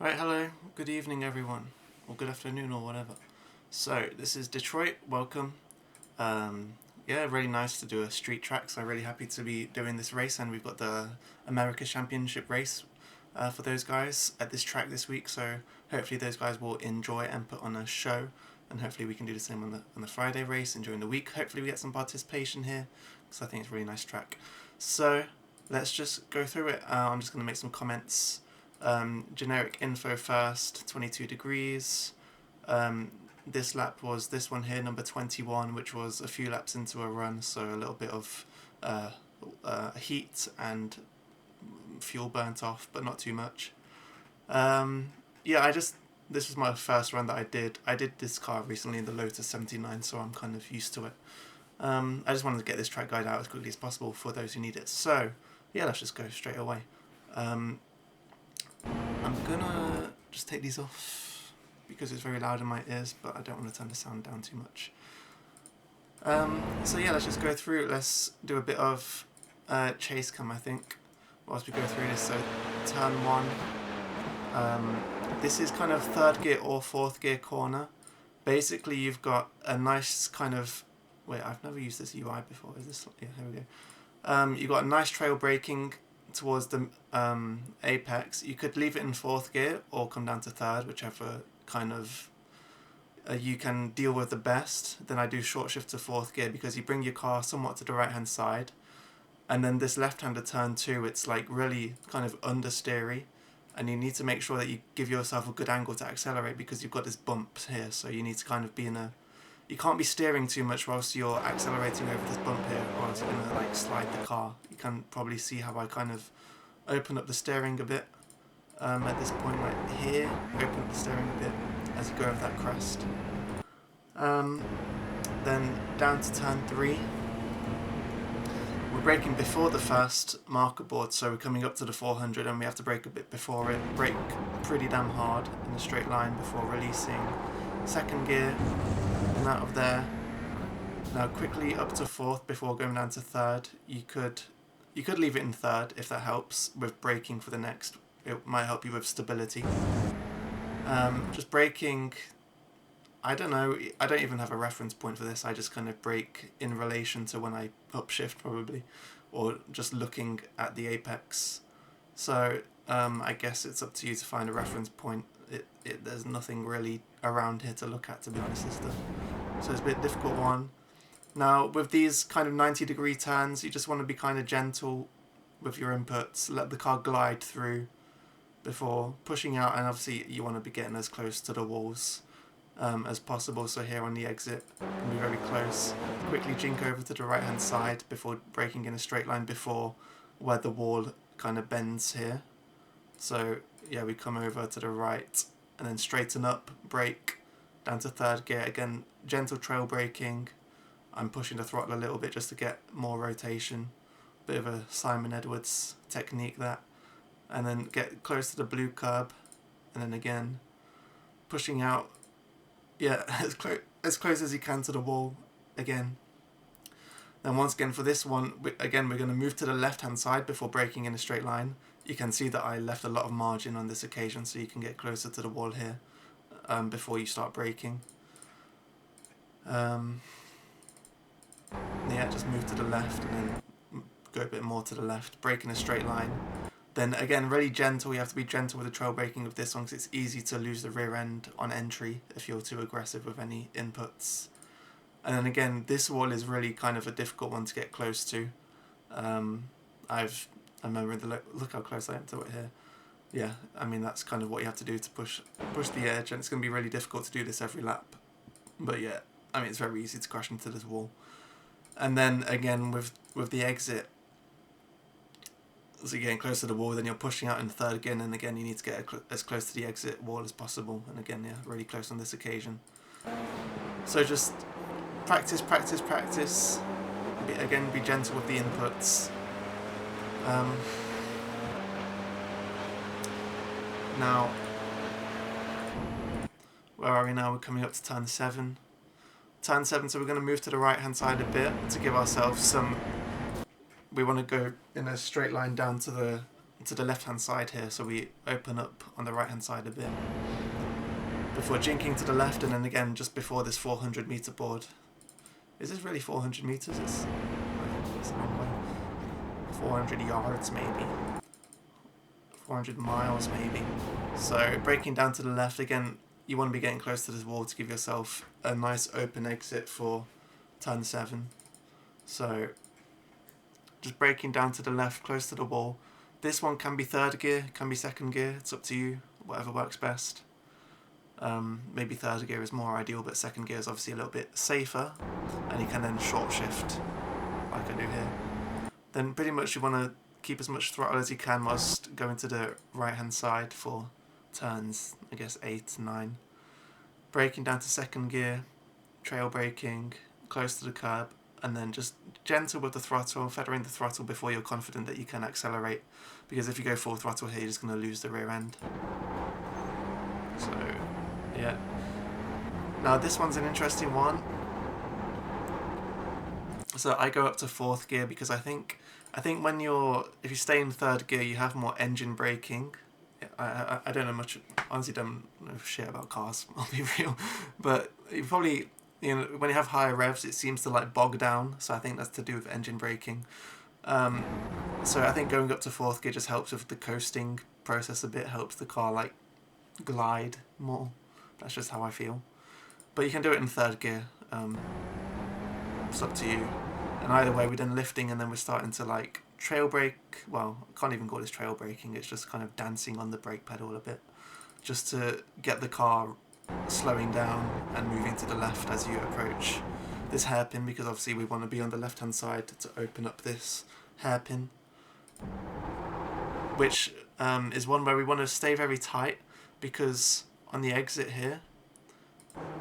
Right, hello, good evening everyone, or good afternoon or whatever. So, this is Detroit, welcome. Yeah, really nice to do a street track, so I'm really happy to be doing this race, and we've got the America Championship race for those guys at this track this week, so hopefully those guys will enjoy and put on a show, and hopefully we can do the same on the Friday race and during the week. Hopefully we get some participation here, because I think it's a really nice track. So, let's just go through it. I'm just going to make some comments. Generic info first, 22 degrees. This lap was this one here, number 21, which was a few laps into a run, so a little bit of heat and fuel burnt off, but not too much. Yeah, this was my first run that I did. I did this car recently in the Lotus 79, so I'm kind of used to it. I just wanted to get this track guide out as quickly as possible for those who need it. So, yeah, let's just go straight away. I'm gonna just take these off because it's very loud in my ears, but I don't want to turn the sound down too much. So yeah, let's just go through. Let's do a bit of chase cam, I think, whilst we go through this. So turn one. This is kind of third gear or fourth gear corner. Basically, you've got a nice kind of... Wait, I've never used this UI before. Is this... Yeah, here we go. You've got a nice trail braking towards the apex. You could leave it in fourth gear or come down to third, whichever kind of you can deal with the best. Then I do short shift to fourth gear because you bring your car somewhat to the right hand side, and then this left-hander turn two, it's like really kind of understeery, and you need to make sure that you give yourself a good angle to accelerate because you've got this bump here, so you need to kind of be in a... You can't be steering too much whilst you're accelerating over this bump here, or else you're going to like slide the car. You can probably see how I kind of open up the steering a bit at this point right here. Open up the steering a bit as you go over that crest. Then down to turn 3. We're braking before the first marker board, so we're coming up to the 400 and we have to brake a bit before it. Brake pretty damn hard in a straight line before releasing second gear. And out of there. Now quickly up to fourth before going down to third. You could leave it in third if that helps with braking for the next. It might help you with stability. Just braking, I don't know, I don't even have a reference point for this. I just kind of brake in relation to when I upshift probably, or just looking at the apex. So I guess it's up to you to find a reference point. There's nothing really around here to look at, to be honest. So it's a bit difficult one. Now with these kind of 90-degree turns, you just want to be kind of gentle with your inputs. Let the car glide through before pushing out, and obviously you want to be getting as close to the walls as possible. So here on the exit, can be very close. Quickly jink over to the right hand side before braking in a straight line before where the wall kind of bends here. So yeah, we come over to the right and then straighten up, brake, down to third gear. Again, gentle trail braking. I'm pushing the throttle a little bit just to get more rotation. Bit of a Simon Edwards technique that. And then get close to the blue curb. And then again, pushing out, yeah, as close as you can to the wall again. Then once again for this one, again we're going to move to the left hand side before braking in a straight line. You can see that I left a lot of margin on this occasion, so you can get closer to the wall here before you start braking. Yeah, just move to the left and then go a bit more to the left. Brake in a straight line. Then again, really gentle. You have to be gentle with the trail braking of this one because it's easy to lose the rear end on entry if you're too aggressive with any inputs. And then again, this wall is really kind of a difficult one to get close to. I remember look how close I am to it here. Yeah, I mean that's kind of what you have to do to push the edge, and it's going to be really difficult to do this every lap. But yeah, I mean it's very easy to crash into this wall. And then again with the exit, so you're getting close to the wall, then you're pushing out in third again, and again you need to get as close to the exit wall as possible. And again, yeah, really close on this occasion. So just practice, practice, practice. Again, be gentle with the inputs. Now, where are we now? We're coming up to turn 7. Turn 7, so we're going to move to the right hand side a bit to give ourselves some... We want to go in a straight line down to the to the left hand side here, so we open up on the right hand side a bit before jinking to the left, and then again just before this 400 meter board. Is this really 400 meters? It's a long way. 400 yards maybe. 400 miles maybe. So braking down to the left again, you want to be getting close to this wall to give yourself a nice open exit for turn 7. So just braking down to the left, close to the wall. This one can be third gear, can be second gear, it's up to you, whatever works best. Maybe third gear is more ideal, but second gear is obviously a little bit safer, and you can then short shift like I do here. Then pretty much you want to keep as much throttle as you can whilst going to the right hand side for turns, I guess 8, 9. Braking down to second gear, trail braking, close to the curb, and then just gentle with the throttle, feathering the throttle before you're confident that you can accelerate, because if you go full throttle here, you're just going to lose the rear end. So, yeah. Now this one's an interesting one. So I go up to 4th gear because I think when if you stay in 3rd gear, you have more engine braking. I don't know much, honestly don't know shit about cars, I'll be real, but you probably, when you have higher revs, it seems to like bog down, so I think that's to do with engine braking. So I think going up to 4th gear just helps with the coasting process a bit, helps the car like glide more. That's just how I feel. But you can do it in 3rd gear, it's up to you. And either way, we're then lifting and then we're starting to like trail brake. Well, I can't even call this trail braking, it's just kind of dancing on the brake pedal a bit, just to get the car slowing down and moving to the left as you approach this hairpin, because obviously we want to be on the left hand side to open up this hairpin, which is one where we want to stay very tight, because on the exit here,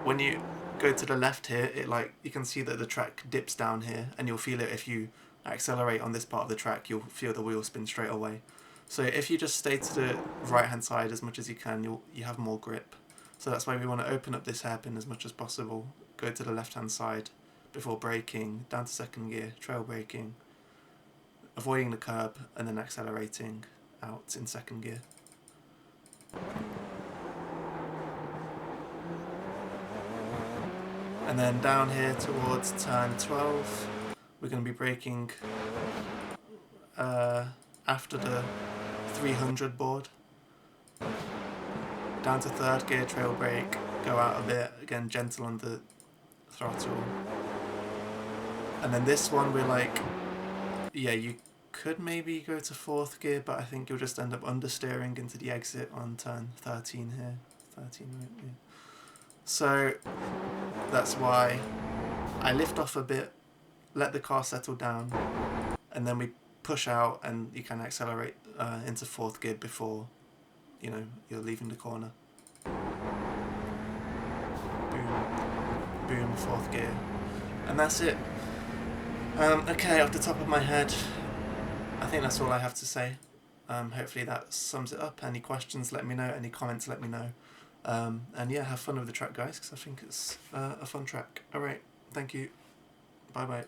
when you go to the left here, it like, you can see that the track dips down here, and you'll feel it if you accelerate on this part of the track, you'll feel the wheel spin straight away. So if you just stay to the right hand side as much as you can, you have more grip. So that's why we want to open up this hairpin as much as possible, go to the left hand side before braking, down to 2nd gear, trail braking, avoiding the curb, and then accelerating out in 2nd gear. And then down here towards turn 12, we're going to be braking after the 300 board. Down to 3rd gear, trail brake, go out a bit, again gentle on the throttle. And then this one we're like, yeah, you could maybe go to 4th gear, but I think you'll just end up understeering into the exit on turn 13 here. 13, right? Yeah. So that's why I lift off a bit, let the car settle down, and then we push out and you can accelerate into 4th gear before, you're leaving the corner. Boom, boom, 4th gear. And that's it. Okay, off the top of my head, I think that's all I have to say. Hopefully that sums it up. Any questions, let me know. Any comments, let me know. And yeah, have fun with the track, guys, because I think it's a fun track. Alright, thank you. Bye bye.